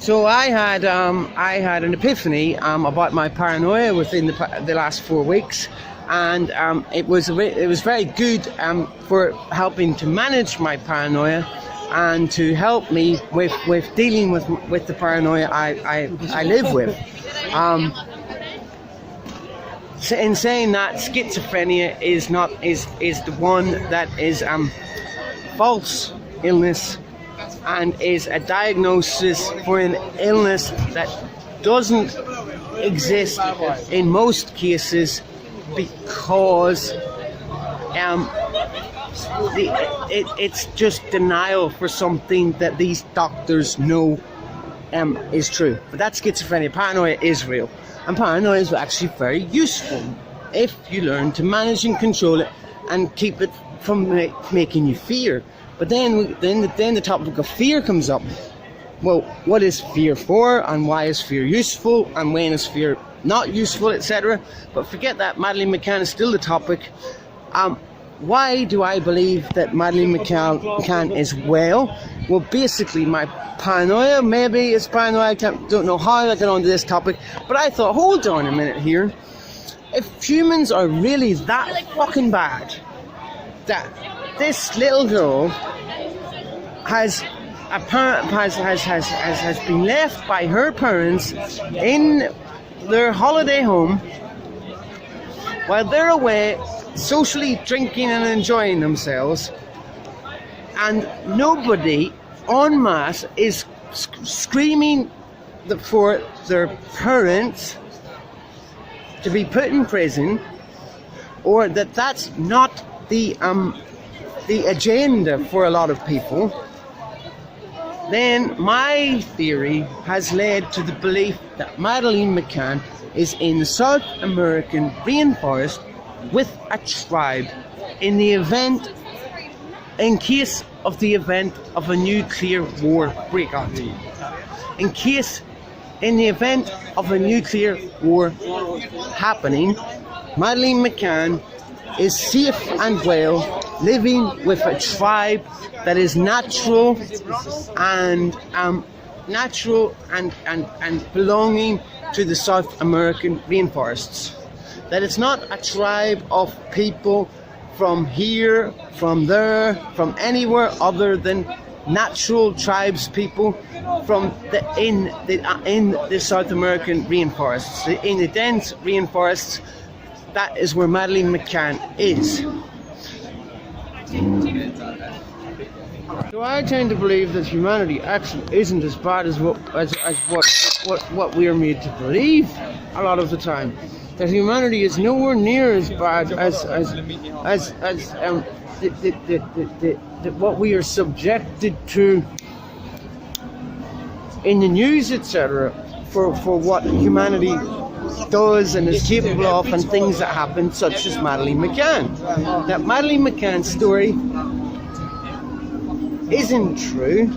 So I had an epiphany about my paranoia within the last 4 weeks, and it was very good for helping to manage my paranoia and to help me with dealing with the paranoia I live with. In saying that, schizophrenia is the one that is false illness, and is a diagnosis for an illness that doesn't exist in most cases, because it's just denial for something that these doctors know is true. But that's schizophrenia. Paranoia is real, and paranoia is actually very useful if you learn to manage and control it and keep it from making you fear. But then the topic of fear comes up. Well, what is fear for, and why is fear useful, and when is fear not useful, etc. But forget that. Madelliene Mccann is still the topic. Why do I believe that Madelliene Mccann is well? Well, basically, my paranoia, maybe it's paranoia, I don't know how I got onto this topic, but I thought, hold on a minute here. If humans are really that fucking bad, that this little girl has been left by her parents in their holiday home while they're away socially drinking and enjoying themselves, and nobody en masse is screaming for their parents to be put in prison, or that's not the agenda for a lot of people, then my theory has led to the belief that Madelliene Mccann is in the South American rainforest with a tribe in case of a nuclear war breakout. In the event of a nuclear war happening, Madelliene Mccann is safe and well, living with a tribe that is natural and belonging to the South American rainforests. That it's not a tribe of people from here, from there, from anywhere other than natural tribes people in the South American rainforests, in the dense rainforests. That is where Madelliene Mccann is. So I tend to believe that humanity actually isn't as bad as what we are made to believe a lot of the time. That humanity is nowhere near as bad as what we are subjected to in the news, etc. for what humanity does and is capable of, and things that happen, such as Madelliene Mccann. That Madelliene Mccann's story isn't true,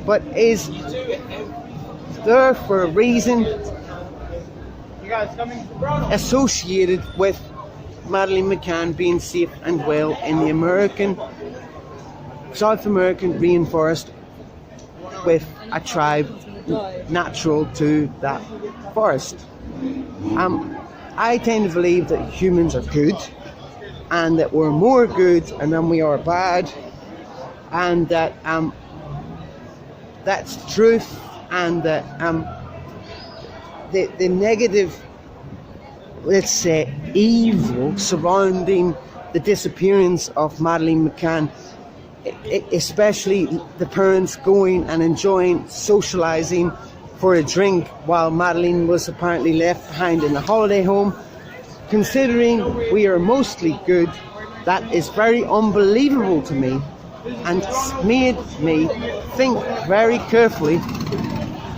but is there for a reason, associated with Madelliene Mccann being safe and well in the South American rainforest with a tribe natural to that forest. I tend to believe that humans are good, and that we're more good than we are bad, and that that's truth, and that the negative, let's say, evil surrounding the disappearance of Madelliene Mccann, especially the parents going and enjoying socialising for a drink while Madelliene was apparently left behind in the holiday home. Considering we are mostly good, that is very unbelievable to me, and made me think very carefully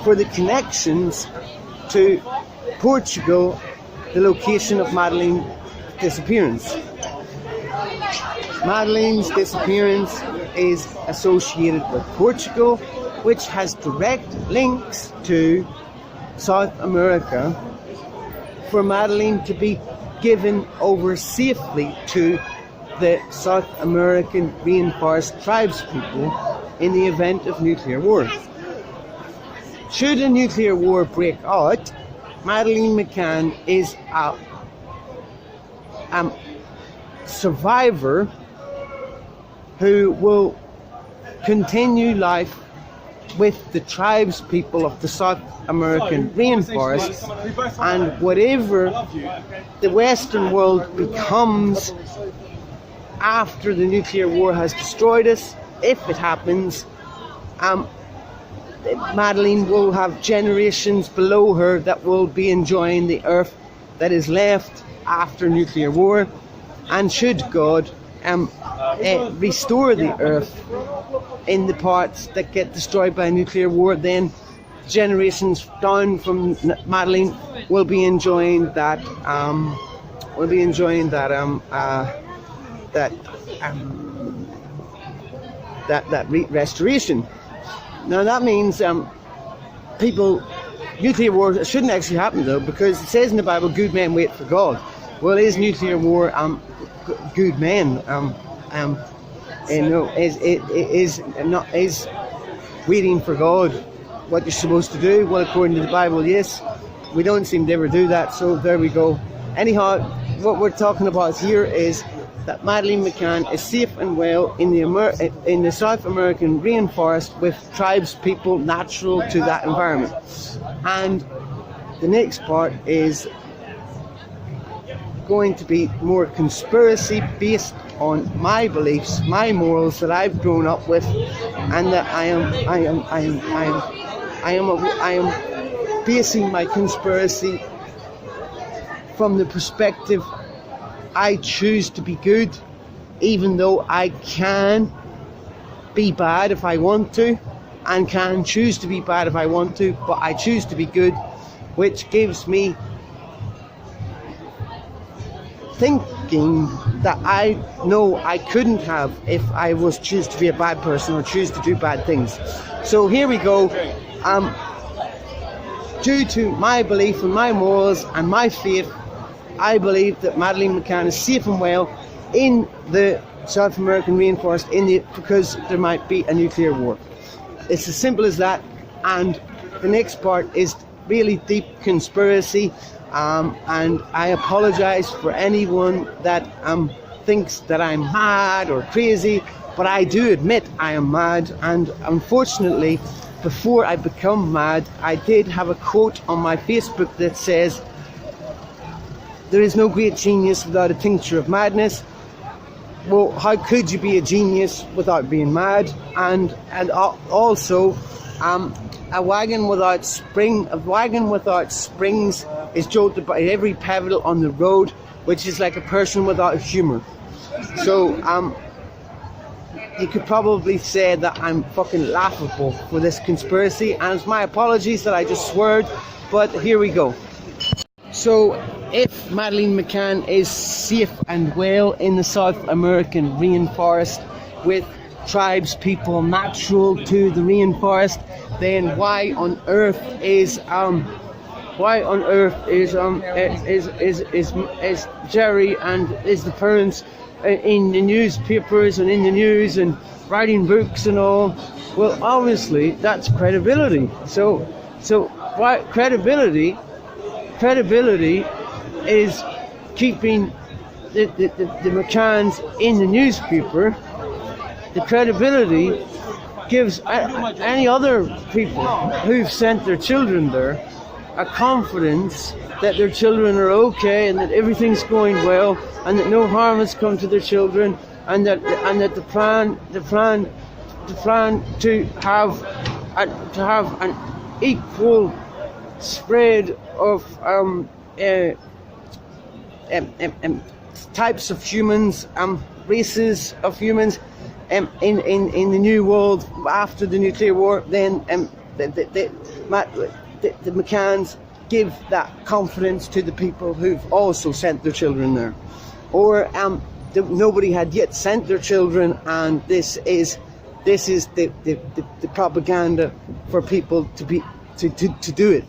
for the connections to Portugal, the location of Madelline's disappearance. Madelline's disappearance is associated with Portugal, which has direct links to South America, for Madelliene to be given over safely to the South American rainforest tribes people in the event of nuclear war. should a nuclear war break out, Madelliene McCann is a survivor who will continue life with the tribes people of the South American rainforest, and whatever the Western world becomes after the nuclear war has destroyed us, if it happens, Madelliene will have generations below her that will be enjoying the earth that is left after nuclear war. And should God restore the earth in the parts that get destroyed by nuclear war, then generations down from Madelliene will be enjoying that restoration. Now that means nuclear war shouldn't actually happen though, because it says in the Bible, good men wait for God. Well, is nuclear war good men? Is waiting for God what you're supposed to do? Well, according to the Bible, yes. We don't seem to ever do that, so there we go. Anyhow, what we're talking about here is that Madelliene McCann is safe and well in the South American rainforest with tribes people natural to that environment. And the next part is going to be more conspiracy based on my beliefs, my morals that I've grown up with, and that I am basing my conspiracy from the perspective I choose to be good, even though I can be bad if I want to, and can choose to be bad if I want to, but I choose to be good, which gives me thinking that I know I couldn't have if I was choose to be a bad person or choose to do bad things. So here we go. Due to my belief and my morals and my faith, I believe that Madelliene McCann is safe and well in the South American rainforest because there might be a nuclear war. It's as simple as that. And the next part is really deep conspiracy. And I apologize for anyone that thinks that I'm mad or crazy, but I do admit I am mad. And unfortunately, before I become mad, I did have a quote on my Facebook that says, "There is no great genius without a tincture of madness." Well, how could you be a genius without being mad? And also, a wagon without springs is jolted by every pebble on the road, which is like a person without humour. So, you could probably say that I'm fucking laughable for this conspiracy, and it's my apologies that I just sweared, but here we go. So, if Madelliene McCann is safe and well in the South American rainforest with tribes people natural to the rainforest, then why on earth is Jerry and is the parents in the newspapers and in the news and writing books and all? Well, obviously that's credibility. So why credibility is keeping the McCanns in the newspaper. The credibility gives any other people who've sent their children there a confidence that their children are okay and that everything's going well and that no harm has come to their children, and that the plan to have an equal spread of types of humans, races of humans in the new world after the nuclear war, then the McCanns give that confidence to the people who've also sent their children there, or nobody had yet sent their children, and this is the propaganda for people to be to do it,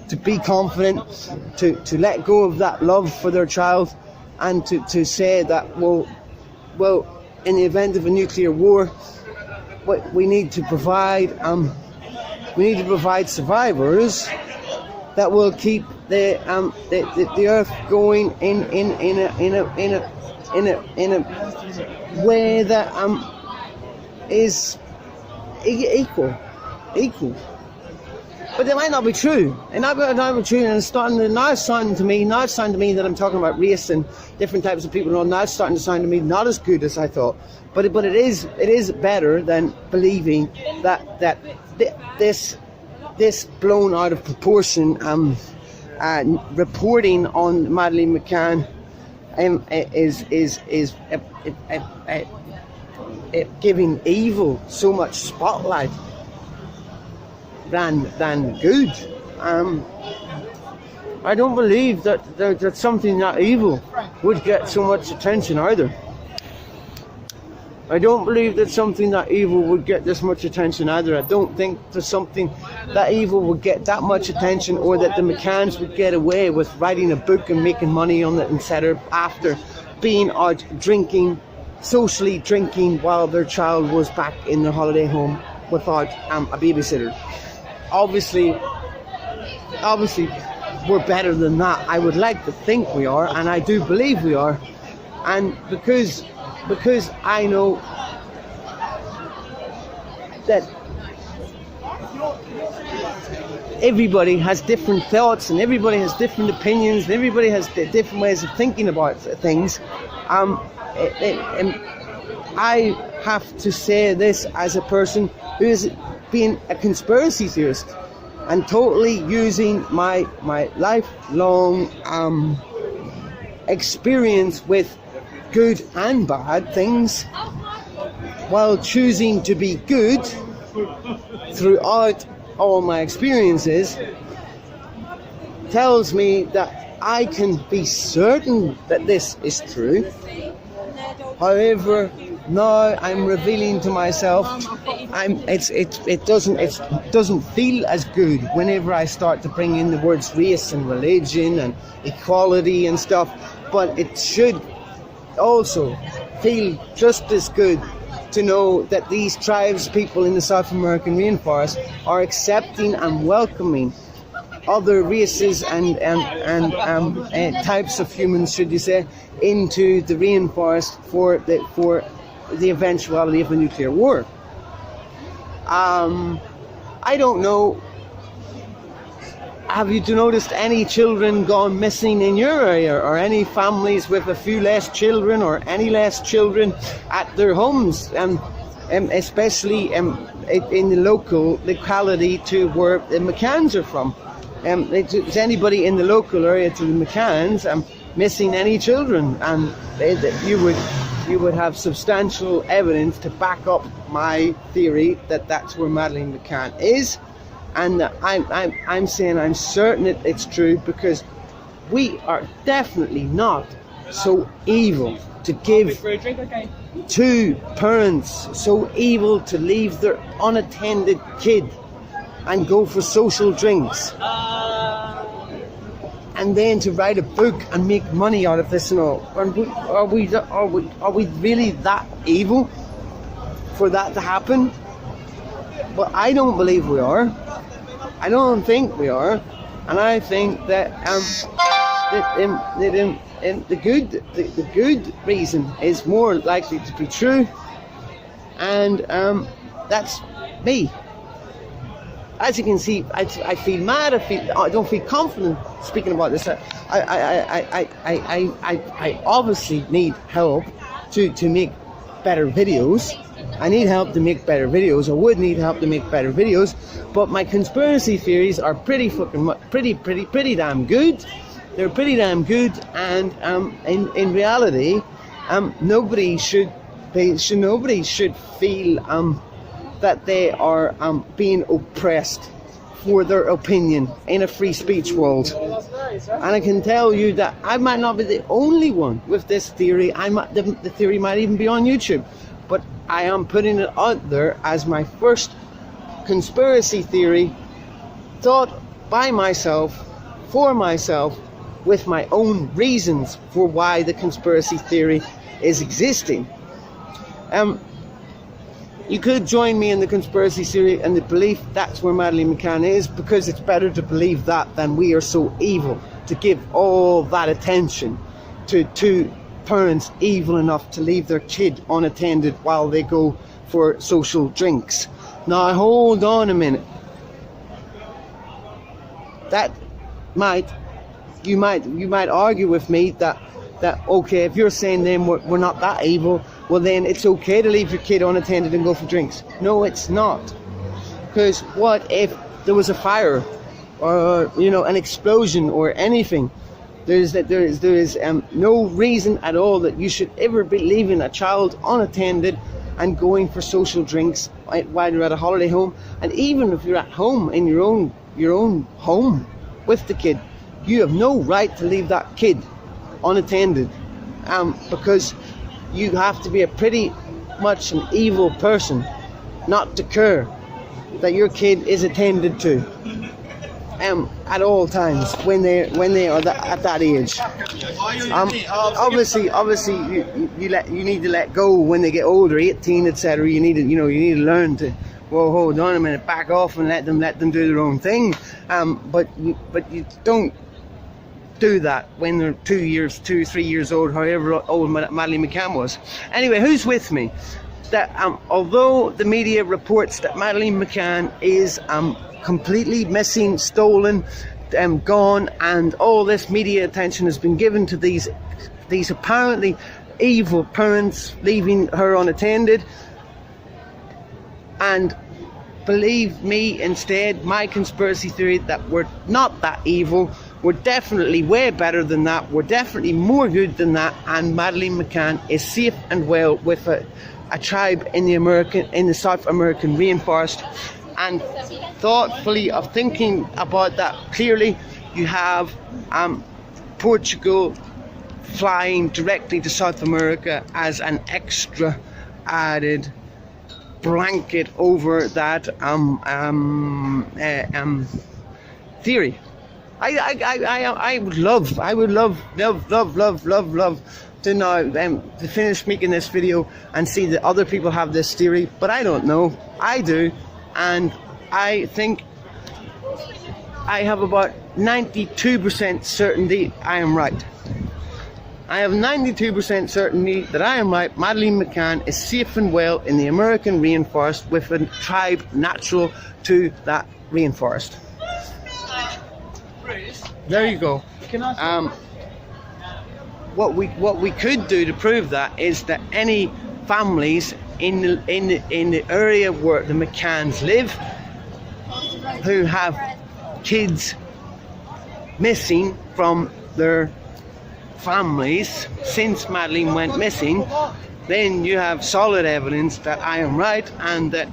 to be confident, to let go of that love for their child, and to say that well, in the event of a nuclear war, what we need to provide We need to provide survivors that will keep the earth going in a way that is equal. But it might not be true. It might not be true, and it's starting to me that I'm talking about race and different types of people. And now it's starting to sound to me not as good as I thought. But it is better than believing that this blown out of proportion reporting on Madelliene Mccann is giving evil so much spotlight than good. I don't believe that something that evil would get so much attention either. I don't believe that something that evil would get this much attention either. I don't think that something that evil would get that much attention, or that the Mccanns would get away with writing a book and making money on it, etc., after being out socially drinking while their child was back in their holiday home without a babysitter. Obviously, we're better than that. I would like to think we are, and I do believe we are. And because I know that everybody has different thoughts, and everybody has different opinions, and everybody has different ways of thinking about things, I have to say this as a person who is being a conspiracy theorist and totally using my lifelong experience with good and bad things, while choosing to be good throughout all my experiences, tells me that I can be certain that this is true. However, now I'm revealing to myself, it doesn't feel as good whenever I start to bring in the words race and religion and equality and stuff, but it should also feel just as good to know that these tribes people in the South American rainforest are accepting and welcoming other races and types of humans, should you say, into the rainforest for the eventuality of a nuclear war. I don't know. Have you noticed any children gone missing in your area, or any families with a few less children or any less children at their homes, especially in the locality to where the Mccanns are from? Is anybody in the local area to the Mccanns missing any children? And you would have substantial evidence to back up my theory that that's where Madelliene Mccann is. And I'm saying I'm certain it's true, because we are definitely not so evil to give two parents, so evil to leave their unattended kid and go for social drinks, and then to write a book and make money out of this and all. Are we really that evil for that to happen? But I don't believe we are. I don't think we are, and I think that the good reason is more likely to be true, and that's me. As you can see, I feel mad. I don't feel confident speaking about this. I obviously need help to make better videos. I need help to make better videos. I would need help to make better videos, but my conspiracy theories are pretty damn good. They're pretty damn good, and in reality, nobody should feel that they are being oppressed for their opinion in a free speech world. And I can tell you that I might not be the only one with this theory. The theory might even be on YouTube, but I am putting it out there as my first conspiracy theory, thought by myself, for myself, with my own reasons for why the conspiracy theory is existing. you could join me in the conspiracy theory and the belief that's where Madelliene McCann is, because it's better to believe that than we are so evil to give all that attention to two parents evil enough to leave their kid unattended while they go for social drinks. Now hold on a minute. That you might argue with me that okay, if you're saying then we're not that evil, well then it's okay to leave your kid unattended and go for drinks. No, it's not. Because what if there was a fire or an explosion or anything? There is no reason at all that you should ever be leaving a child unattended and going for social drinks while you're at a holiday home. And even if you're at home in your own home with the kid, you have no right to leave that kid unattended, because you have to be a pretty much an evil person not to care that your kid is attended to at all times when they are at that age. Obviously you need to let go when they get older, 18, etc. You need to learn to, well, hold on a minute, back off and let them do their own thing. But you don't do that when they're 2, 3 years old, however old Madelliene McCann was. Anyway, who's with me? That although the media reports that Madelliene McCann is completely missing, stolen, gone, and all this media attention has been given to these apparently evil parents leaving her unattended, and believe me instead, my conspiracy theory, that we're not that evil. We're definitely way better than that. We're definitely more good than that. And Madelliene McCann is safe and well with a tribe in the South American rainforest. And thoughtfully of thinking about that clearly, you have Portugal flying directly to South America as an extra added blanket over that theory. I would love to now to finish making this video and see that other people have this theory, but I don't know. I do, and I think I have about 92% certainty I am right. I have 92% certainty that I am right. Madelliene McCann is safe and well in the American rainforest with a tribe natural to that rainforest. There you go. What we could do to prove that is that any families in the area where the McCanns live who have kids missing from their families since Madelliene went missing, then you have solid evidence that I am right and that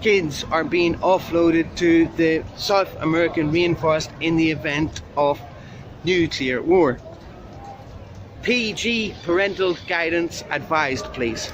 kids are being offloaded to the South American rainforest in the event of nuclear war. PG parental guidance advised, please.